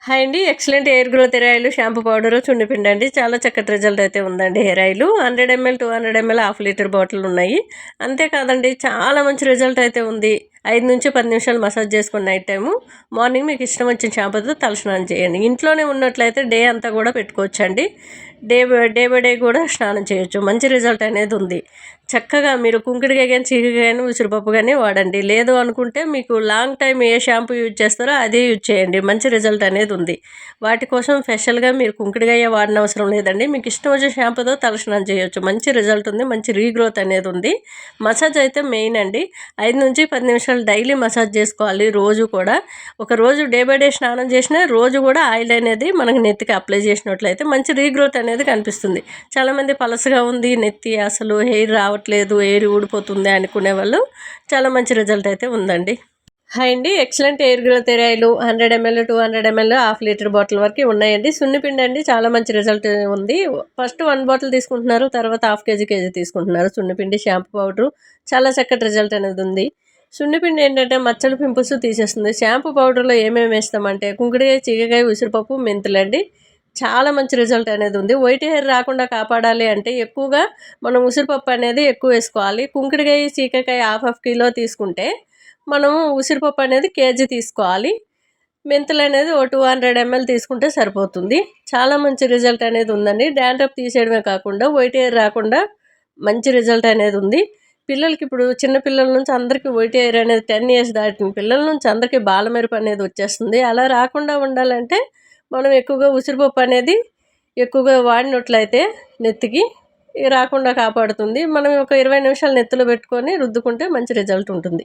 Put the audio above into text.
Hi అండి. Excellent hair growth hair oil, shampoo powder, చుండిపిండి అండి. చాలా చక్కటి రిజల్ట్ అయితే ఉందండి. Hair oil 100 ml 200 ml half litre bottle ఉన్నాయి. అంతేకాదండి, చాలా మంచి రిజల్ట్ అయితే ఉంది. 5 నుంచి 10 నిమిషాలు మసాజ్ చేసుకుని నైట్ టైము, మార్నింగ్ మీకు ఇష్టం వచ్చిన షాంపూతో తలస్నానం చేయండి. ఇంట్లోనే ఉన్నట్లయితే డే అంతా కూడా పెట్టుకోవచ్చండి. డే బై డే కూడా స్నానం చేయొచ్చు. మంచి రిజల్ట్ అనేది ఉంది. చక్కగా మీరు కుంకుడుకాయ కానీ, చీకకాయ కానీ, ఉసిరిపప్పు కానీ వాడండి. లేదు అనుకుంటే మీకు లాంగ్ టైం ఏ షాంపూ యూజ్ చేస్తారో అదే యూజ్ చేయండి. మంచి రిజల్ట్ అనేది ఉంది. వాటి కోసం స్పెషల్గా మీరు కుంకుడుకాయ వాడిన అవసరం లేదండి. మీకు ఇష్టం వచ్చిన షాంపూతో తలస్నానం చేయొచ్చు. మంచి రిజల్ట్ ఉంది. మంచి రీగ్రోత్ అనేది ఉంది. మసాజ్ అయితే మెయిన్ అండి. 5 నుంచి 10 నిమిషాలు డైలీ మసాజ్ చేసుకోవాలి. రోజు కూడా ఒక రోజు డే బై డే స్నానం చేసినా రోజు కూడా ఆయిల్ అనేది మనకి నెత్తికి అప్లై చేసినట్లయితే మంచి రీగ్రోత్ అనేది కనిపిస్తుంది. చాలామంది పలసగా ఉంది నెత్తి, అసలు హెయిర్ రావట్లేదు, హెయిర్ ఊడిపోతుంది అనుకునే వాళ్ళు చాలా మంచి రిజల్ట్ అయితే ఉందండి. హాయ్ అండి. Excellent hair growth hair oil 100 ml 200 ml half litre bottle వరకు ఉన్నాయండి. సున్నిపిండి అండి, చాలా మంచి రిజల్ట్ ఉంది. ఫస్ట్ 1 బాటిల్ తీసుకుంటున్నారు, తర్వాత హాఫ్ కేజీ తీసుకుంటున్నారు. సున్నిపిండి, షాంపూ పౌడరు, చాలా చక్కటి రిజల్ట్ అనేది ఉంది. సున్నిపిండి ఏంటంటే మచ్చలు, పింపుల్స్ తీసేస్తుంది. షాంపూ పౌడర్లో ఏమేమి వేస్తామంటే కుంకుడుకాయ, చీకకాయ, ఉసిరిపప్పు, మెంతులండి. చాలా మంచి రిజల్ట్ అనేది ఉంది. వైట్ హెయిర్ రాకుండా కాపాడాలి అంటే ఎక్కువగా మనం ఉసిరిపప్పు అనేది ఎక్కువ వేసుకోవాలి. కుంకుడుకాయ, చీకకాయ హాఫ్ కిలో తీసుకుంటే మనము ఉసిరిపప్పు అనేది కేజీ తీసుకోవాలి. మెంతులు అనేది ఓ 200 ml తీసుకుంటే సరిపోతుంది. చాలా మంచి రిజల్ట్ అనేది ఉందండి. డాండ్రఫ్ తీసేయడమే కాకుండా వైట్ హెయిర్ రాకుండా మంచి రిజల్ట్ అనేది ఉంది. పిల్లలకి ఇప్పుడు చిన్న పిల్లల నుంచి అందరికీ వైట్ హెయిర్ అనేది 10 years దాటిన పిల్లల నుంచి అందరికీ బాలమెరుపు అనేది వచ్చేస్తుంది. అలా రాకుండా ఉండాలంటే మనం ఎక్కువగా ఉసిరిపప్పు అనేది ఎక్కువగా వాడినట్లయితే నెత్తికి రాకుండా కాపాడుతుంది. మనం ఒక 20 నిమిషాలు నెత్తిలో పెట్టుకొని రుద్దుకుంటే మంచి రిజల్ట్ ఉంటుంది.